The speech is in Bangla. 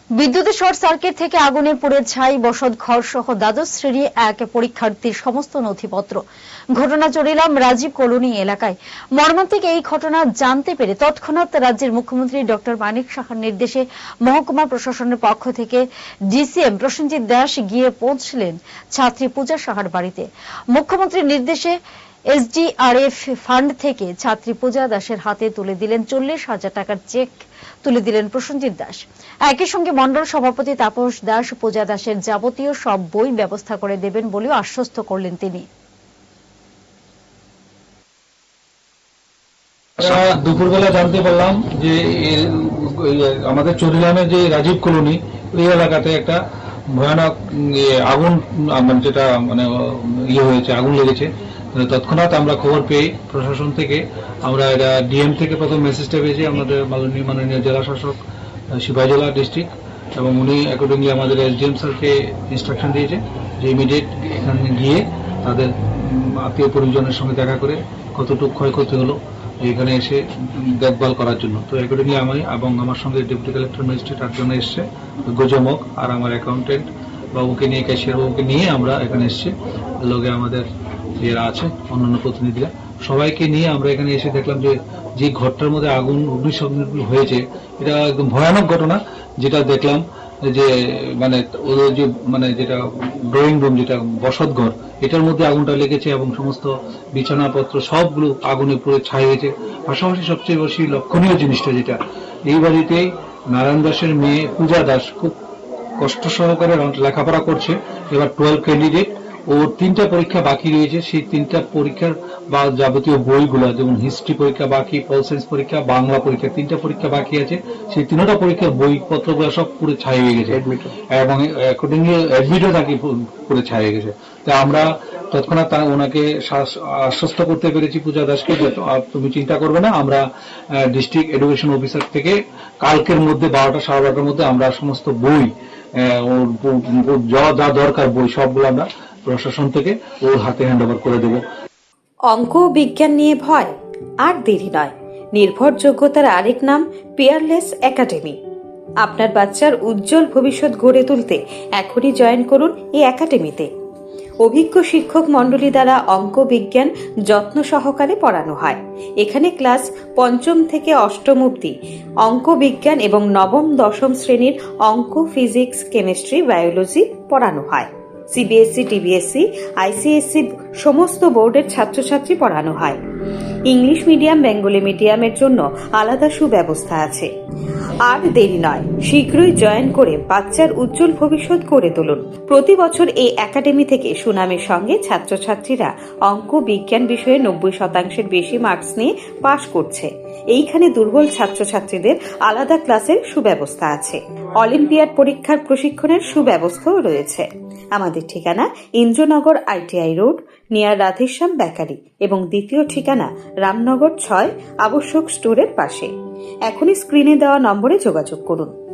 বিদ্যুতের শর্ট সার্কিট থেকে আগুনে পুড়ে ছাই বসতঘর সহ দ্বাদশ শ্রেণী এক পরীক্ষার্থীর সমস্ত নথিপত্র। ঘটনা চরিলাম রাজীব কলোনি এলাকায়। মর্মান্তিক এই ঘটনা জানতে পেরে তৎক্ষণাৎ রাজ্যের মুখ্যমন্ত্রী ডক্টর মানিক সাহার নির্দেশে মহকুমা প্রশাসনের পক্ষ থেকে ডিসিএম প্রসেনজিৎ দাস গিয়ে পৌঁছলেন ছাত্রী পূজা সাহার বাড়িতে। মুখ্যমন্ত্রীর নির্দেশে এসডিআরএফ ফান্ড থেকে ছাত্রী পূজা দাসের হাতে তুলে দিলেন 40,000 টাকার চেক তুলে দিলেন প্রসেনজিৎ দাস। একই সঙ্গে মন্ডল সভাপতি তাপস দাস পূজা দাসের যাবতীয় সব বই ব্যবস্থা করে দেবেন বলেও আশ্বস্ত করলেন তিনি। দুপুরবেলা জানতে পারলাম যে আমাদের চরিলামে যে রাজীব কলোনি এই এলাকাতে একটা ভয়ানক আগুন যেটা হয়েছে, আগুন লেগেছে। তৎক্ষণাৎ আমরা খবর পেয়ে প্রশাসন থেকে আমরা এটা ডিএম থেকে প্রথম মেসেজটা পেয়েছি আমাদের মাননীয় জেলা শাসক শিবাজলা ডিস্ট্রিক্ট, এবং উনি অ্যাকর্ডিংলি আমাদের এসডিএম স্যারকে ইনস্ট্রাকশন দিয়েছে যে ইমিডিয়েট এখানে গিয়ে তাদের আত্মীয় পরিজনের সঙ্গে দেখা করে কতটুকু ক্ষয়ক্ষতি হলো এখানে এসে দেখভাল করার জন্য। তো অ্যাকর্ডিংলি আমি এবং আমার সঙ্গে ডেপুটি কালেক্টর ম্যাজিস্ট্রেট 8 জন এসছে, গোজমক আর আমার অ্যাকাউন্টেন্ট বাবুকে নিয়ে, ক্যাশিয়ার বাবুকে নিয়ে আমরা এখানে এসছি। লগে আমাদের যারা আছে অন্যান্য প্রতিনিধিরা সবাইকে নিয়ে আমরা এখানে এসে দেখলাম যে ঘরটার মধ্যে আগুন অগ্নিসংযোগ হয়েছে, এটা একদম ভয়ানক ঘটনা। যেটা দেখলাম যে ওদের যে যেটা ড্রয়িং রুম, যেটা বসত ঘর, এটার মধ্যে আগুনটা লেগেছে এবং সমস্ত বিছানাপত্র সবগুলো আগুনে পুড়ে ছাই হয়েছে। পাশাপাশি সবচেয়ে বেশি লক্ষণীয় জিনিসটা যেটা, এই বাড়িতে নারায়ণ দাসের মেয়ে পূজা দাস খুব কষ্ট সহকারে লেখাপড়া করছে। এবার 12 ক্যান্ডিডেট, ওর 3টা পরীক্ষা বাকি রয়েছে। সেই 3টা পরীক্ষার বা যাবতীয় বইগুলো, যেমন হিস্ট্রি পরীক্ষা বাকি, পল সায়েন্স পরীক্ষা, বাংলা পরীক্ষা, 3টা পরীক্ষা বাকি আছে। সেই 3টা পরীক্ষার বইপত্রগুলো সব পুরো ছাই হয়ে গেছে এবং অ্যাকর্ডিংলি অ্যাডমিটও নাকি পুরো ছাই হয়ে গেছে। তা আমরা তৎক্ষণাৎ ওনাকে আশ্বস্ত করতে পেরেছি পূজা দাসকে, তুমি চিন্তা করবে না, আমরা ডিস্ট্রিক্ট এডুকেশন অফিসার থেকে কালকের মধ্যে 12টা সাড়ে 12টার মধ্যে আমরা সমস্ত বই, যা দরকার বই সবগুলো আমরা প্রশাসন থেকে ওর হাতে হ্যান্ডওভার করে দেব। অঙ্ক ও বিজ্ঞান নিয়ে ভয় আর দেরি নয়। নির্ভরযোগ্যতার আরেক নাম পিয়ারলেস একাডেমি। আপনার বাচ্চার উজ্জ্বল ভবিষ্যৎ গড়ে তুলতে এখনই জয়েন করুন এই একাডেমিতে। অভিজ্ঞ শিক্ষক মণ্ডলী দ্বারা অঙ্ক বিজ্ঞান যত্ন সহকারে পড়ানো হয়। এখানে ক্লাস 5ম থেকে 8ম অবধি অঙ্ক বিজ্ঞান এবং 9ম 10ম শ্রেণীর অঙ্ক, ফিজিক্স, কেমিস্ট্রি, বায়োলজি পড়ানো হয়। সিবিএসসি, টিবিএসসি, আইসিএসসি সমস্ত বোর্ডের ছাত্রছাত্রী পড়ানো হয়। ইংলিশ মিডিয়াম, বেঙ্গলি মিডিয়ামের জন্য আলাদা সুব্যবস্থা আছে। আর দেরি নয়, শীঘ্রই জয়েন করে বাচ্চার উজ্জ্বল ভবিষ্যৎ গড়ে তুলুন। প্রতি বছর এই একাডেমি থেকে সুনামের সঙ্গে ছাত্রছাত্রীরা অঙ্ক বিজ্ঞান বিষয়ে 90% বেশি মার্কস নিয়ে পাশ করছে। এইখানে দুর্বল ছাত্রছাত্রীদের আলাদা ক্লাসের সুব্যবস্থা আছে। অলিম্পিয়াড পরীক্ষার প্রশিক্ষণের সুব্যবস্থাও রয়েছে। আমাদের ঠিকানা Indranagar ITI road, near Radheshyam bakery, এবং দ্বিতীয় ঠিকানা রামনগর 6 আবশ্যক স্টোরের পাশে। এখনই স্ক্রিনে দেওয়া নম্বরে যোগাযোগ করুন।